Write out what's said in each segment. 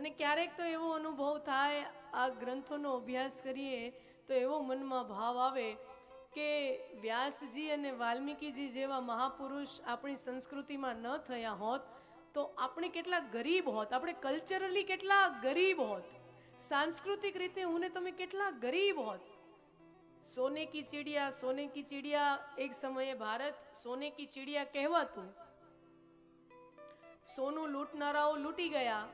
અને ક્યારેક તો એવો અનુભવ થાય, આ ગ્રંથોનો અભ્યાસ કરીએ તો એવો મનમાં ભાવ આવે કે વ્યાસજી અને વાલ્મીકીજી જેવા મહાપુરુષ આપણી સંસ્કૃતિમાં ન થયા હોત તો આપણે કેટલા ગરીબ હોત, આપણે કલ્ચરલી કેટલા ગરીબ હોત, સાંસ્કૃતિક રીતે હું ને તમે કેટલા ગરીબ હોત. સોને કી ચિડિયા, સોને કી ચિડિયા, એક સમયે ભારત સોને કી ચિડિયા કહેવાતું. સોનું લૂંટનારાઓ લૂંટી ગયા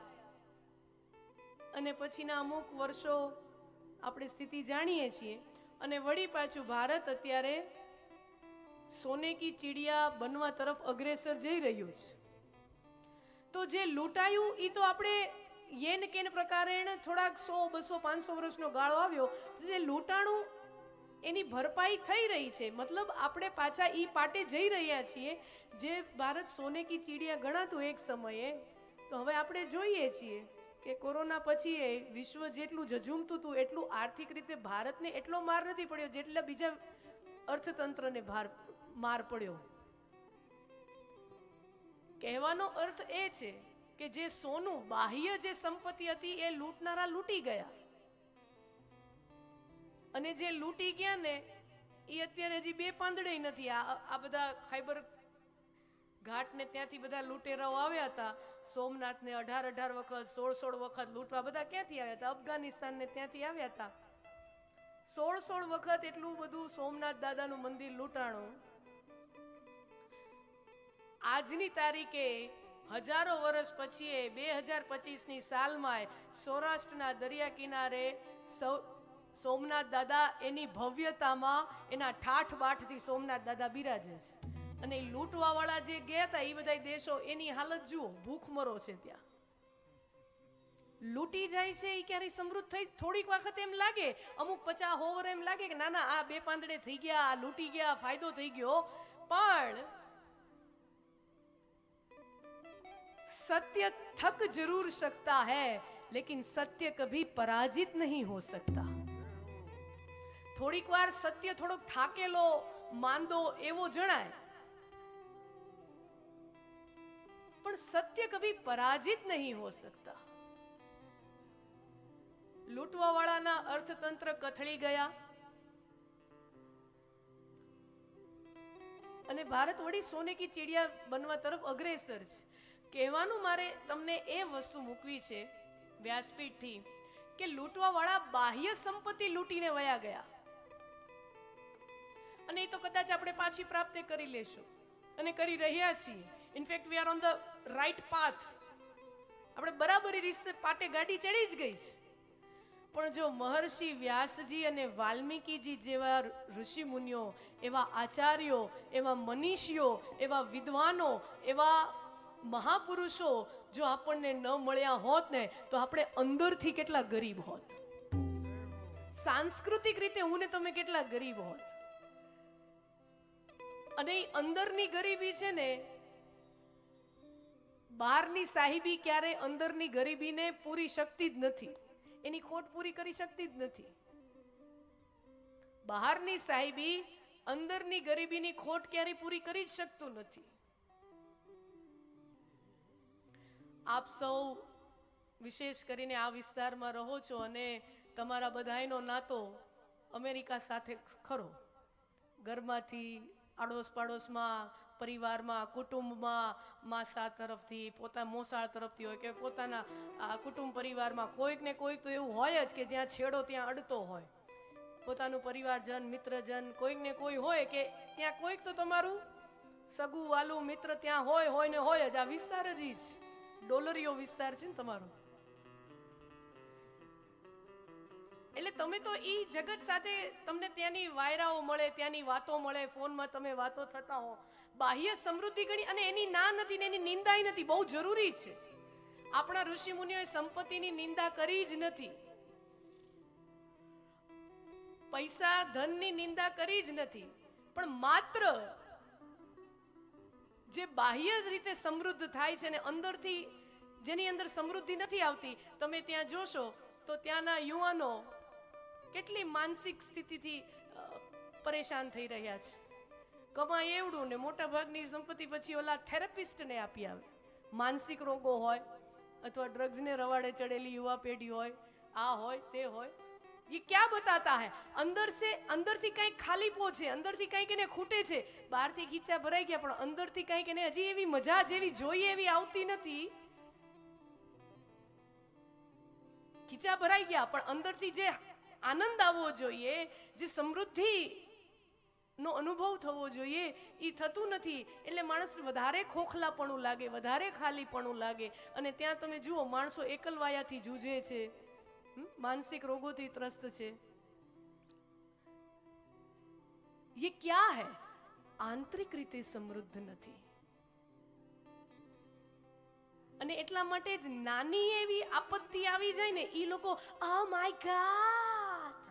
અને પછીના અમુક વર્ષો આપણે સ્થિતિ જાણીએ છીએ અને વળી પાછું ભારત અત્યારે સોને કી ચિડિયા બનવા તરફ અગ્રેસર જઈ રહ્યું છે. તો જે લૂંટાયું એ તો આપણે યેન કેન પ્રકારે થોડાક 100, 200, 500 વર્ષનો ગાળો આવ્યો, જે લૂંટાણું એની ભરપાઈ થઈ રહી છે. મતલબ આપણે પાછા ઈ પાટે જઈ રહ્યા છીએ જે ભારત સોને કી ચિડિયા ગણાતું એક સમયે. તો હવે આપણે જોઈએ છીએ કે કોરોના પછી વિશ્વ જેટલું ઝઝૂમતું હતું એટલું આર્થિક રીતે ભારતને એટલો માર નથી પડ્યો જેટલા બીજા અર્થતંત્રને માર પડ્યો. કહેવાનો અર્થ એ છે કે જે સોનું, બાહ્ય જે સંપત્તિ હતી એ લૂંટનારા લૂંટી ગયા અને જે લૂંટી ગયા ને એ અત્યારે હજી બે પાંદડે નથી. આ બધા ખૈબર ઘાટ ને ત્યાંથી બધા લૂંટેરાઓ આવ્યા હતા. સોમનાથને 18 વખત, 16 વખત લૂંટવા બધા ક્યાંથી આવ્યા હતા? અફઘાનિસ્તાન ને ત્યાંથી આવ્યા હતા. 16 વખત એટલું બધું સોમનાથ દાદાનું મંદિર લૂંટાણું. આજની તારીખે હજારો વર્ષ પછી 2025ની સાલમાં સૌરાષ્ટ્રના દરિયા કિનારે સોમનાથ દાદા એની ભવ્યતામાં, એના ઠાઠ બાઠથી સોમનાથ દાદા બિરાજે છે. અને લૂંટવા વાળા જે ગયા હતા એ બધા દેશો, એની હાલત જુઓ, ભૂખમરો છે. ત્યાં લૂંટી જાય છે એ ક્યારેય સમૃદ્ધ થઈ? થોડીક વખત એમ લાગે, અમુક 50-100 વર્ષ એમ લાગે કે ના ના આ બે પાંદડે થઈ ગયા, આ લૂંટી ગયા, ફાયદો થઈ ગયો. પણ सत्य थक जरूर सकता है लेकिन सत्य कभी पराजित नहीं हो सकता. થોડીક વાર સત્ય થોડોક થાકેલો, માંદો એવો જણાય, પણ સત્ય કભી પરાજિત નહીં હો सकता. લૂંટવા વાળાના અર્થતંત્ર કથળી ગયા અને ભારત વળી સોને કી ચિડિયા બનવા તરફ અગ્રેસર છે. કહેવાનું મારે તમને એ વસ્તુ મૂકવી છે વ્યાસપીઠથી કે લૂંટવા વાળા બાહ્ય સંપત્તિ લૂંટીને વયા ગયા અને એ તો કદાચ આપણે પાછી પ્રાપ્ત કરી લેશું અને કરી રહ્યા છીએ. In fact we are on the right path. આપણે બરાબરી રીતે પાટે ગાડી ચડી જ ગઈ છે. પણ જો મહર્ષિ વ્યાસજી અને વાલ્મીકીજી જેવા ઋષિ મુનિઓ, એવા આચાર્યો, એવા મનીષીઓ, એવા વિદ્વાનો, એવા મહાપુરુષો જો આપણને ન મળ્યા હોત ને તો આપણે અંદરથી કેટલા ગરીબ હોત, સાંસ્કૃતિક રીતે હું ને તમે કેટલા ગરીબ હોત. અને એ અંદરની ગરીબી છે ને, બહારની સાહિબી ક્યારે અંદરની ગરીબીને પૂરી શકતી જ નથી, એની ખોટ પૂરી કરી શકતી જ નથી. બહારની સાહિબી અંદરની ગરીબીની ખોટ ક્યારે પૂરી કરી જ શકતું નથી. આપ સૌ વિશેષ કરીને આ વિસ્તારમાં રહો છો અને તમારા બધાયનો નાતો અમેરિકા સાથે ખરો. ઘરમાંથી, આડોશ પાડોશમાં, પરિવારમાં, કુટુંબમાં, માસા તરફથી, મોસાળ તરફથી હોય કે પોતાના કુટુંબ પરિવારમાં કોઈક ને કોઈક તો એવું હોય જ કે જ્યાં છેડો ત્યાં અડતો હોય. પોતાનું પરિવારજન, મિત્રજન, કોઈક ને કોઈ હોય કે ત્યાં કોઈક તો તમારું સગું વાલું મિત્ર ત્યાં હોય ને હોય જ. આ વિસ્તાર જ છે, ડોલરીયો વિસ્તાર છે ને તમારો. એટલે તમે તો ઈ જગત સાથે, તમને ત્યાંની વાયરાઓ મળે, ત્યાંની વાતો મળે, ફોનમાં તમે વાતો થતા હો. બાહ્ય સમૃદ્ધિ ગણી અને એની ના નથી ને એની નિંદાય નથી, બહુ જરૂરી છે. આપણા ઋષિ મુનિઓએ સંપત્તિની નિંદા કરી જ નથી, પૈસા ધનની નિંદા કરી જ નથી. પણ માત્ર જે બાહ્ય રીતે સમૃદ્ધ થાય છે ને અંદરથી જેની અંદર સમૃદ્ધિ નથી આવતી, તમે ત્યાં જોશો તો ત્યાંના યુવાનો કેટલી માનસિક સ્થિતિથી પરેશાન થઈ રહ્યા છે. કમાય એવડું ને મોટા ભાગની સંપત્તિ પછી ઓલા થેરાપિસ્ટને આપી આવે. માનસિક રોગો હોય, अथवा ड्रग्स ने रवाड़े चढ़ेली युवा पेढ़ी होय, आ होय ते होय, ये क्या बताता है? अंदर थी कहीं खाली पोछे, अंदर थी कहीं के खूटे छे, बहार थी खीचा भराई गया पण अंदर थी कहीं के हजी एवी मजा जेवी जोईए एवी आवती नथी। खीचा भराई गया पण अंदर थी जे आनंद आवવો જોઈએ, જે સમૃદ્ધિ નો અનુભવ થવો જોઈએ એ થતું નથી, એટલે માણસ વધારે ખોખલાપણું લાગે, વધારે ખાલીપણું લાગે, અને ત્યાં તમે જુઓ માણસો એકલવાયાથી જૂझे છે, માનસિક રોગોથી ત્રસ્ત છે। ये क्या है? આંતરિક રીતે સમૃદ્ધ નથી। અને એટલા માટે જ નાની એવી આપત્તિ આવી જાય ને ઈ લોકો ઓ માય ગોડ,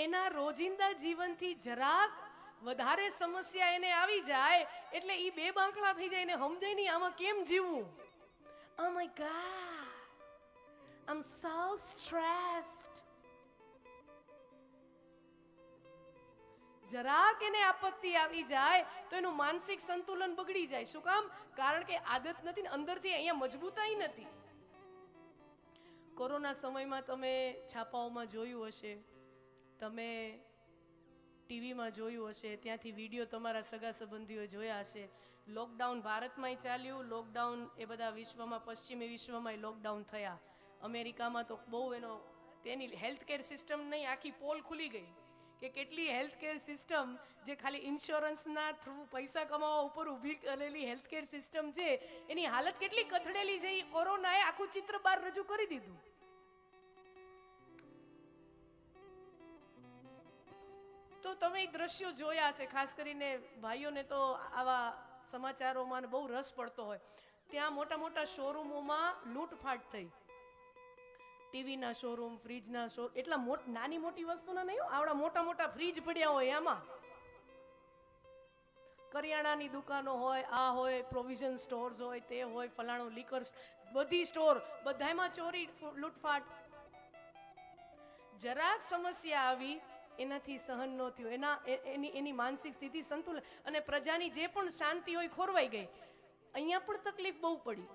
એના રોજિંદા જીવનથી જરાક વધારે સમસ્યા એને આવી જાય એટલે ઈ બે બાંકડા થઈ જાય ને સમજાય નહીં આમાં કેમ જીવવું। Oh my God, I am so stressed. જરાક એને આપત્તિ આવી જાય તો એનું માનસિક સંતુલન બગડી જાય। શું કામ? કારણ કે આદત નથી ને, અંદરથી અહીંયા મજબૂતાઈ નથી। કોરોના સમયમાં તમે છાપાઓમાં જોયું હશે, તમે ટીવીમાં જોયું હશે, ત્યાંથી વિડીયો તમારા સગા સંબંધીઓ જોયા હશે। લોકડાઉન ભારતમાંય ચાલ્યું, લોકડાઉન એ બધા વિશ્વમાં, પશ્ચિમી વિશ્વમાં લોકડાઉન થયા। અમેરિકામાં તો બહુ એનો તેની હેલ્થ કેર સિસ્ટમ નહીં, આખી પોલ ખુલી ગઈ કે કેટલી હેલ્થ કેર સિસ્ટમ જે ખાલી ઇન્સ્યોરન્સના થ્રુ પૈસા કમાવા ઉપર ઊભી કરેલી હેલ્થ કેર સિસ્ટમ છે, એની હાલત કેટલી કથળેલી છે, એ કોરોનાએ આખું ચિત્ર બહાર રજૂ કરી દીધું। તો તમે એ દ્રશ્યો જોયા હશે, ખાસ કરીને ભાઈઓને તો આવા સમાચારોમાં બહુ રસ પડતો હોય। ત્યાં મોટા મોટા શોરૂમોમાં લૂંટફાટ થઈ, ટીવીના શોરૂમ, ફ્રીજના શોરૂમ, એટલા નાની મોટી વસ્તુના નહીં, આવડા મોટા મોટા ફ્રીજ પડ્યા હોય, એમાં કરિયાણાની દુકાનો હોય, આ હોય, પ્રોવિઝન સ્ટોર્સ હોય, તે હોય, ફલાણું લીકર, બધી સ્ટોર, બધામાં ચોરી, લૂંટફાટ। જરાક સમસ્યા આવી એનાથી સહન ન થયું, એની માનસિક સ્થિતિ, સંતુલન અને પ્રજાની જે પણ શાંતિ હોય ખોરવાઈ ગઈ। અહીંયા પણ તકલીફ બહુ પડી,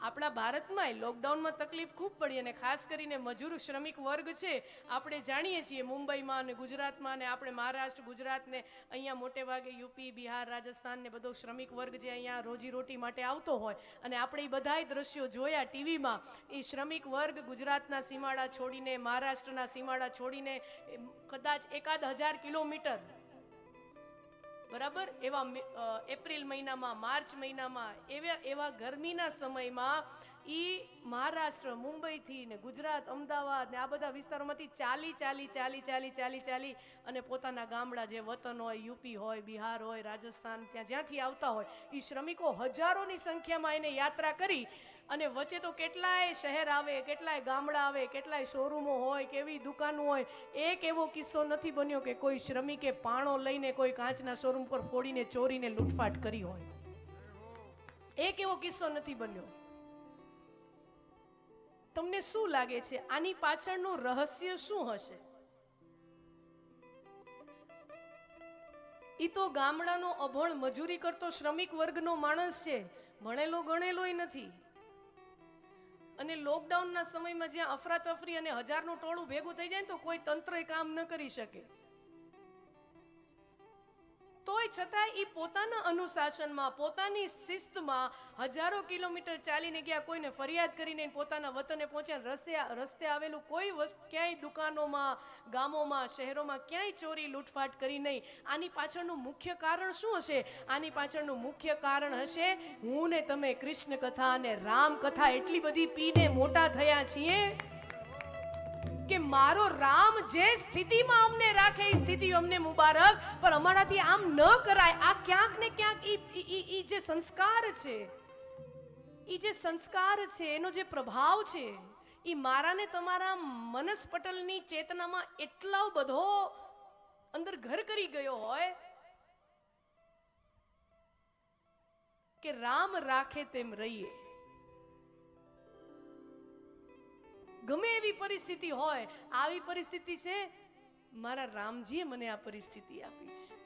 આપણા ભારતમાં લોકડાઉનમાં તકલીફ ખૂબ પડી, અને ખાસ કરીને મજૂર શ્રમિક વર્ગ છે, આપણે જાણીએ છીએ મુંબઈમાં અને ગુજરાતમાં, અને આપણે મહારાષ્ટ્ર, ગુજરાત ને અહીંયા મોટે ભાગે યુપી, બિહાર, રાજસ્થાન ને બધો શ્રમિક વર્ગ જે અહીંયા રોજીરોટી માટે આવતો હોય, અને આપણે એ બધાય દ્રશ્યો જોયા ટીવીમાં। એ શ્રમિક વર્ગ ગુજરાતના સીમાડા છોડીને, મહારાષ્ટ્રના સીમાડા છોડીને કદાચ 1000 કિલોમીટર બરાબર એવા એપ્રિલ મહિનામાં, માર્ચ મહિનામાં, એવા ગરમીના સમયમાં ઈ મહારાષ્ટ્ર, મુંબઈથી ને ગુજરાત, અમદાવાદ ને આ બધા વિસ્તારોમાંથી ચાલી અને પોતાના ગામડા જે વતન હોય, યુપી હોય, બિહાર હોય, રાજસ્થાન, ત્યાં જ્યાંથી આવતા હોય એ શ્રમિકો હજારોની સંખ્યામાં એને યાત્રા કરી, અને વચ્ચે તો કેટલાય શહેર આવે, કેટલાય ગામડા આવે, કેટલાય શોરૂમો હોય, કેવી દુકાનો હોય। એક એવો કિસ્સો નથી બન્યો કે કોઈ શ્રમિકે પાણો લઈને કોઈ કાચના શોરૂમ પર ફોડીને ચોરીને લૂંટફાટ કરી હોય, એક એવો કિસ્સો નથી બન્યો। તમને શું લાગે છે આની પાછળનું રહસ્ય શું હશે? ઈ તો ગામડાનો અભણ મજૂરી કરતો શ્રમિક વર્ગનો માણસ છે, ભણેલો ગણેલોય નથી, અને લોકડાઉનના સમયમાં જ્યાં અફરાતફરી અને હજારનું ટોળું ભેગું થઈ જાય ને તો કોઈ તંત્ર કામ ન કરી શકે, તોય છતાં એ પોતાના અનુશાસનમાં, પોતાની શિસ્તમાં હજારો કિલોમીટર ચાલીને ગયા, કોઈને ફરિયાદ કરીને પોતાના વતને પહોંચ્યા। રસ્તે આવેલું કોઈ ક્યાંય દુકાનોમાં, ગામોમાં, શહેરોમાં ક્યાંય ચોરી લૂંટફાટ કરી નહીં। આની પાછળનું મુખ્ય કારણ શું હશે? આની પાછળનું મુખ્ય કારણ હશે, હું ને તમે કૃષ્ણ કથા અને રામ કથા એટલી બધી પીને મોટા થયા છીએ કે મારો રામ જે સ્થિતિમાં અમને રાખે એ સ્થિતિ અમને મુબારક, પણ અમારાથી આમ ન કરાય। આ ક્યાંક ને ક્યાંક ઈ જે સંસ્કાર છે, એનો જે પ્રભાવ છે, ઈ મારા ને તમારા મનસ પટલની ચેતનામાં એટલો બધો અંદર ઘર કરી ગયો હોય કે રામ રાખે તેમ રહીએ। ગમે એવી પરિસ્થિતિ હોય, આવી પરિસ્થિતિ છે, મારા રામજીએ મને આ પરિસ્થિતિ આપી છે।